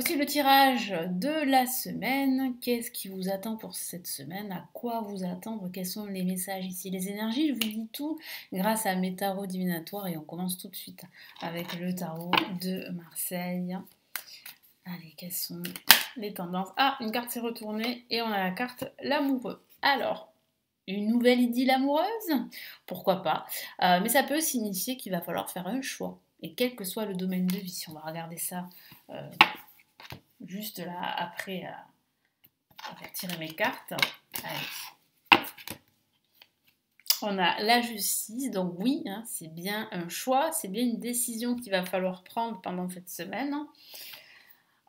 Voici le tirage de la semaine. Qu'est-ce qui vous attend pour cette semaine? À quoi vous attendre? Quels sont les messages ici? Les énergies, je vous dis tout grâce à mes tarots divinatoires et on commence tout de suite avec le tarot de Marseille. Allez, quelles sont les tendances? Ah, une carte s'est retournée et on a la carte l'amoureux. Alors, une nouvelle idylle amoureuse? Pourquoi pas? Mais ça peut signifier qu'il va falloir faire un choix. Et quel que soit le domaine de vie, on va regarder ça juste là après avoir tiré mes cartes. Allez. On a la justice, donc oui, hein, c'est bien un choix, c'est bien une décision qu'il va falloir prendre pendant cette semaine.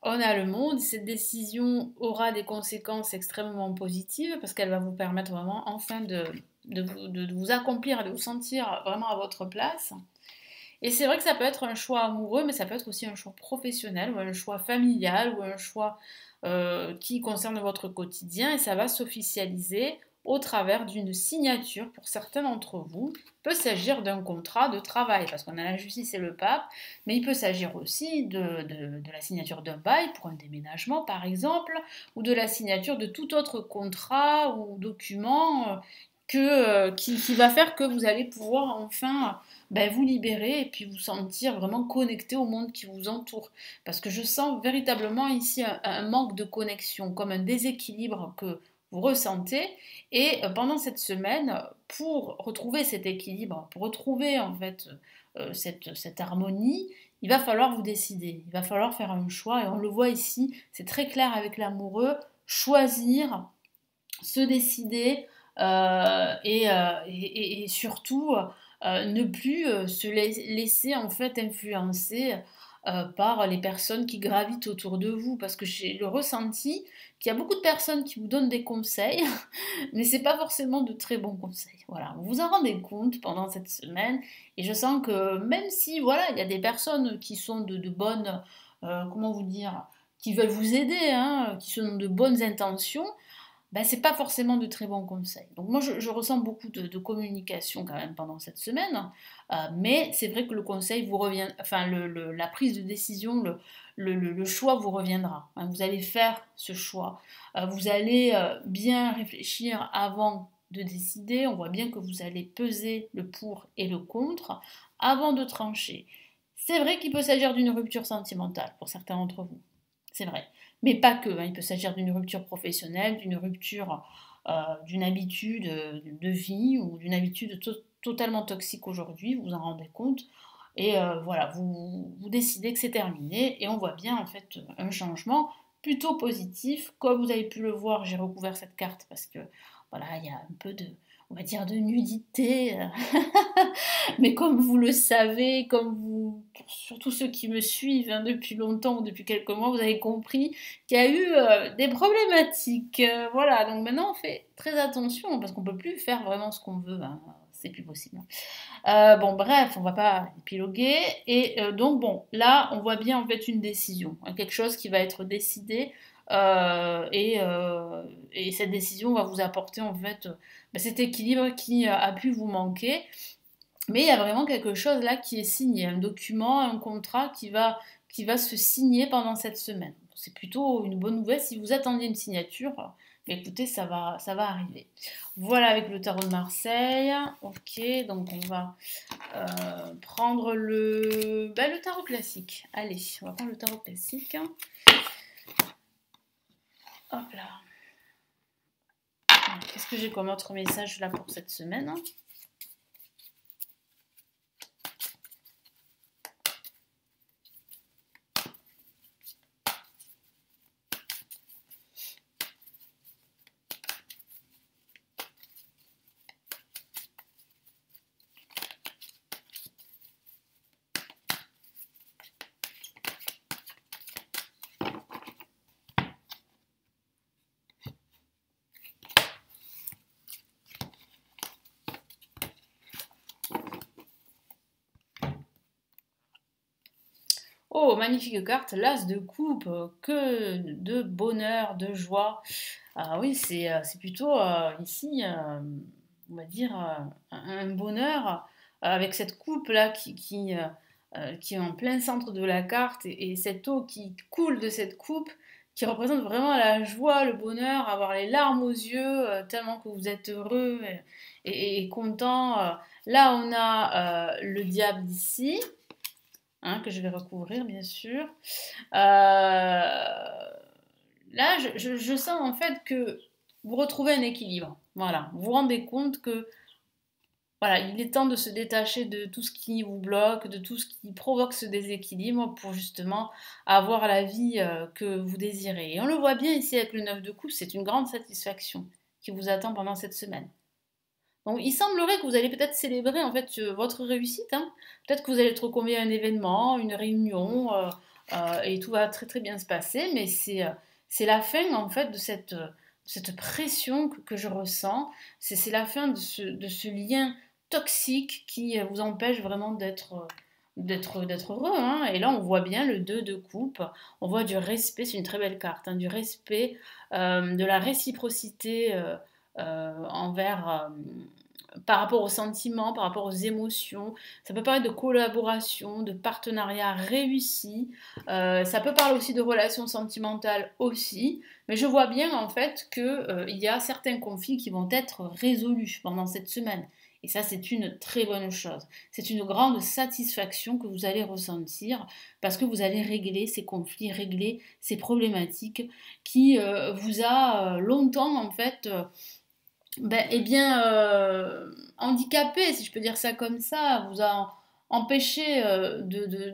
On a le monde, cette décision aura des conséquences extrêmement positives parce qu'elle va vous permettre vraiment enfin de vous accomplir, de vous sentir vraiment à votre place. Et c'est vrai que ça peut être un choix amoureux, mais ça peut être aussi un choix professionnel, ou un choix familial, ou un choix qui concerne votre quotidien, et ça va s'officialiser au travers d'une signature pour certains d'entre vous. Il peut s'agir d'un contrat de travail, parce qu'on a la justice et le pape, mais il peut s'agir aussi de la signature d'un bail pour un déménagement, par exemple, ou de la signature de tout autre contrat ou document qui va faire que vous allez pouvoir enfin vous libérer et puis vous sentir vraiment connecté au monde qui vous entoure. Parce que je sens véritablement ici un manque de connexion, comme un déséquilibre que vous ressentez. Et pendant cette semaine, pour retrouver cet équilibre, pour retrouver en fait cette harmonie, il va falloir vous décider, il va falloir faire un choix. Et on le voit ici, c'est très clair avec l'amoureux, choisir, se décider et surtout ne plus se laisser en fait influencer par les personnes qui gravitent autour de vous, parce que j'ai le ressenti qu'il y a beaucoup de personnes qui vous donnent des conseils, mais c'est pas forcément de très bons conseils. Voilà, vous vous en rendez compte pendant cette semaine, et je sens que même si voilà, il y a des personnes qui sont de bonnes, comment vous dire, qui veulent vous aider, hein, qui sont de bonnes intentions, c'est pas forcément de très bons conseils. Donc moi, je ressens beaucoup de communication quand même pendant cette semaine, mais c'est vrai que le conseil vous revient, enfin la prise de décision, le choix vous reviendra. Hein. Vous allez faire ce choix. Vous allez bien réfléchir avant de décider. On voit bien que vous allez peser le pour et le contre avant de trancher. C'est vrai qu'il peut s'agir d'une rupture sentimentale pour certains d'entre vous. C'est vrai. Mais pas que, hein. Il peut s'agir d'une rupture professionnelle, d'une rupture d'une habitude de vie ou d'une habitude totalement toxique aujourd'hui, vous vous en rendez compte. Et voilà, vous décidez que c'est terminé et on voit bien en fait un changement plutôt positif. Comme vous avez pu le voir, j'ai recouvert cette carte parce que voilà, il y a un peu de, on va dire, de nudité. Mais comme vous le savez, comme vous, surtout ceux qui me suivent hein, depuis longtemps ou depuis quelques mois, vous avez compris qu'il y a eu des problématiques. Voilà, donc maintenant on fait très attention parce qu'on peut plus faire vraiment ce qu'on veut. Hein. C'est plus possible. Bon, bref, on va pas épiloguer. Et donc, bon, là, on voit bien en fait une décision, hein, quelque chose qui va être décidé. Et cette décision va vous apporter en fait cet équilibre qui a pu vous manquer. Mais il y a vraiment quelque chose là qui est signé, un document, un contrat qui va se signer pendant cette semaine. C'est plutôt une bonne nouvelle. Si vous attendiez une signature, écoutez, ça va arriver. Voilà avec le tarot de Marseille. Ok, donc on va prendre le tarot classique. Allez, on va prendre le tarot classique. Hop là. Qu'est-ce que j'ai comme autre message là pour cette semaine? Oh, magnifique carte, l'as de coupe, que de bonheur, de joie. Ah oui, c'est plutôt ici, on va dire, un bonheur avec cette coupe là qui qui est en plein centre de la carte, et cette eau qui coule de cette coupe, qui représente vraiment la joie, le bonheur, avoir les larmes aux yeux, tellement que vous êtes heureux et content. Là, on a le diable ici, hein, que je vais recouvrir, bien sûr. Là, je sens en fait que vous retrouvez un équilibre. Voilà, vous vous rendez compte que voilà, il est temps de se détacher de tout ce qui vous bloque, de tout ce qui provoque ce déséquilibre pour justement avoir la vie que vous désirez. Et on le voit bien ici avec le 9 de coupe, c'est une grande satisfaction qui vous attend pendant cette semaine. Donc il semblerait que vous allez peut-être célébrer en fait votre réussite, hein. Peut-être que vous allez être convié à un événement, une réunion, et tout va très très bien se passer, mais c'est la fin en fait de cette pression que je ressens. C'est la fin de ce lien toxique qui vous empêche vraiment d'être heureux, hein. Et là on voit bien le 2 de coupe, on voit du respect, c'est une très belle carte, hein, du respect, de la réciprocité envers par rapport aux sentiments, par rapport aux émotions. Ça peut parler de collaboration, de partenariat réussi. Ça peut parler aussi de relations sentimentales aussi. Mais je vois bien en fait qu'il y a certains conflits qui vont être résolus pendant cette semaine. Et ça, c'est une très bonne chose. C'est une grande satisfaction que vous allez ressentir parce que vous allez régler ces conflits, régler ces problématiques qui vous a longtemps en fait eh bien, handicapé, si je peux dire ça comme ça, vous a empêché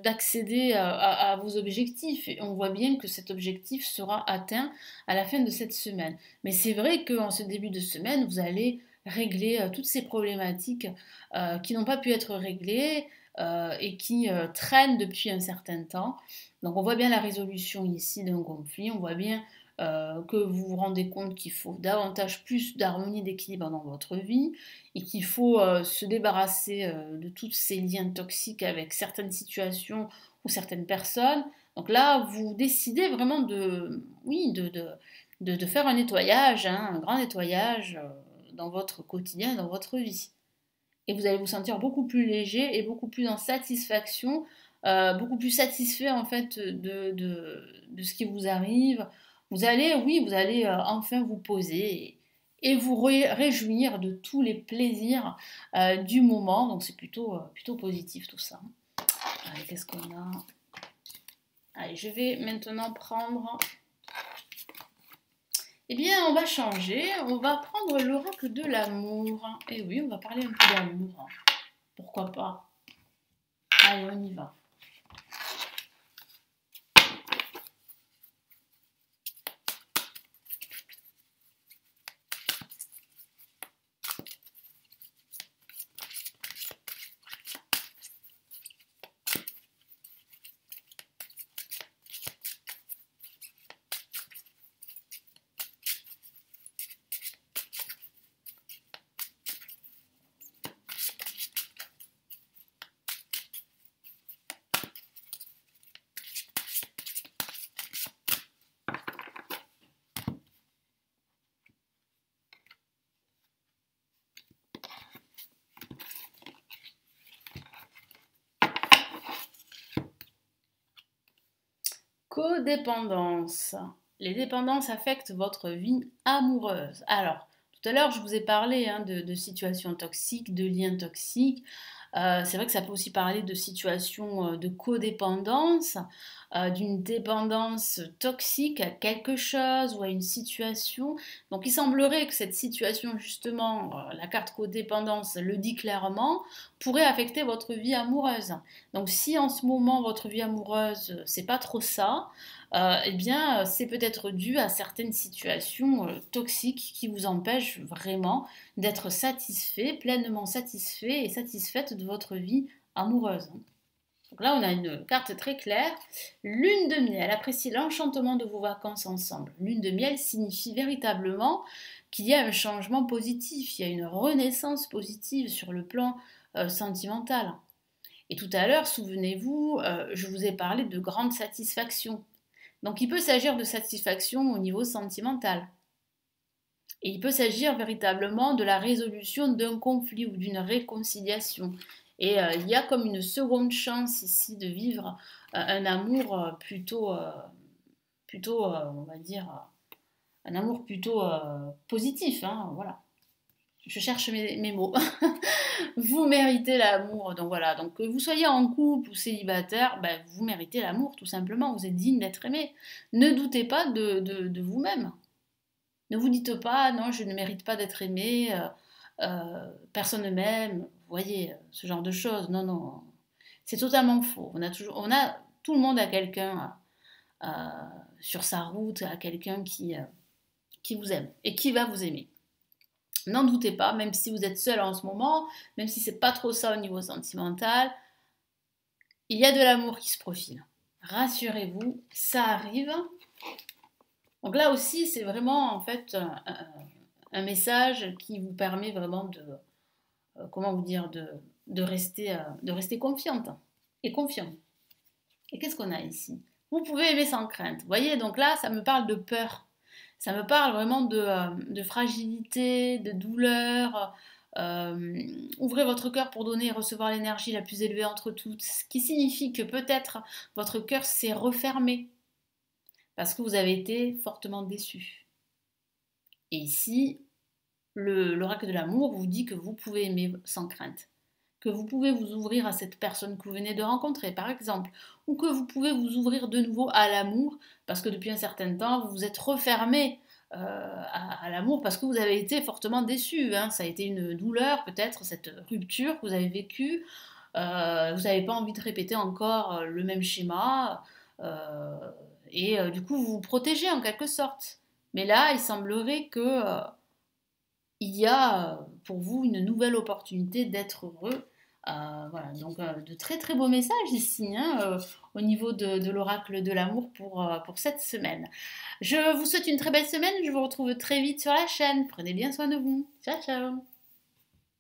d'accéder à vos objectifs. Et on voit bien que cet objectif sera atteint à la fin de cette semaine. Mais c'est vrai qu'en ce début de semaine, vous allez régler toutes ces problématiques qui n'ont pas pu être réglées et qui traînent depuis un certain temps. Donc on voit bien la résolution ici d'un conflit, on voit bien que vous vous rendez compte qu'il faut davantage plus d'harmonie, d'équilibre dans votre vie et qu'il faut se débarrasser de tous ces liens toxiques avec certaines situations ou certaines personnes. Donc là, vous décidez vraiment oui, de faire un nettoyage, hein, un grand nettoyage dans votre quotidien, dans votre vie. Et vous allez vous sentir beaucoup plus léger et beaucoup plus en satisfaction, beaucoup plus satisfait en fait de ce qui vous arrive. Vous allez, oui, vous allez enfin vous poser et vous réjouir de tous les plaisirs du moment. Donc c'est plutôt positif tout ça. Allez, qu'est-ce qu'on a? Allez, je vais maintenant prendre... Eh bien, on va changer. On va prendre l'oracle de l'amour. Et oui, on va parler un peu d'amour. Pourquoi pas? Allez, on y va. Codépendance. Les dépendances affectent votre vie amoureuse. Alors, tout à l'heure, je vous ai parlé hein, de situations toxiques, de liens toxiques. C'est vrai que ça peut aussi parler de situations de codépendance, d'une dépendance toxique à quelque chose ou à une situation. Donc il semblerait que cette situation, justement, la carte codépendance le dit clairement, pourrait affecter votre vie amoureuse. Donc si en ce moment votre vie amoureuse, c'est pas trop ça, eh bien c'est peut-être dû à certaines situations toxiques qui vous empêchent vraiment d'être satisfait, pleinement satisfait et satisfaite de votre vie amoureuse. Donc là, on a une carte très claire. Lune de miel, appréciez l'enchantement de vos vacances ensemble. Lune de miel signifie véritablement qu'il y a un changement positif, il y a une renaissance positive sur le plan sentimental. Et tout à l'heure, souvenez-vous, je vous ai parlé de grande satisfaction. Donc il peut s'agir de satisfaction au niveau sentimental. Et il peut s'agir véritablement de la résolution d'un conflit ou d'une réconciliation. Et il y a comme une seconde chance ici de vivre un amour on va dire, un amour plutôt positif, hein, voilà. Je cherche mes mots. Vous méritez l'amour, donc voilà. Donc que vous soyez en couple ou célibataire, ben, vous méritez l'amour, tout simplement. Vous êtes digne d'être aimé. Ne doutez pas de vous-même. Ne vous dites pas, non, je ne mérite pas d'être aimé, personne ne m'aime, vous voyez, ce genre de choses. Non, non, c'est totalement faux. Tout le monde a quelqu'un sur sa route, à quelqu'un qui vous aime et qui va vous aimer. N'en doutez pas, même si vous êtes seul en ce moment, même si c'est pas trop ça au niveau sentimental, il y a de l'amour qui se profile. Rassurez-vous, ça arrive. Donc là aussi, c'est vraiment en fait un message qui vous permet vraiment comment vous dire, de rester confiante et confiant. Et qu'est-ce qu'on a ici? Vous pouvez aimer sans crainte. Vous voyez, donc là, ça me parle de peur. Ça me parle vraiment de fragilité, de douleur. Ouvrez votre cœur pour donner et recevoir l'énergie la plus élevée entre toutes. Ce qui signifie que peut-être votre cœur s'est refermé parce que vous avez été fortement déçu. Et ici, l'oracle de l'amour vous dit que vous pouvez aimer sans crainte, que vous pouvez vous ouvrir à cette personne que vous venez de rencontrer, par exemple, ou que vous pouvez vous ouvrir de nouveau à l'amour, parce que depuis un certain temps, vous vous êtes refermé à l'amour parce que vous avez été fortement déçu. Hein. Ça a été une douleur, peut-être, cette rupture que vous avez vécue. Vous n'avez pas envie de répéter encore le même schéma. Du coup, vous vous protégez en quelque sorte. Mais là, il semblerait que il y a pour vous une nouvelle opportunité d'être heureux. Voilà, donc de très très beaux messages ici hein, au niveau de l'oracle de l'amour pour cette semaine. Je vous souhaite une très belle semaine, je vous retrouve très vite sur la chaîne. Prenez bien soin de vous. Ciao ciao.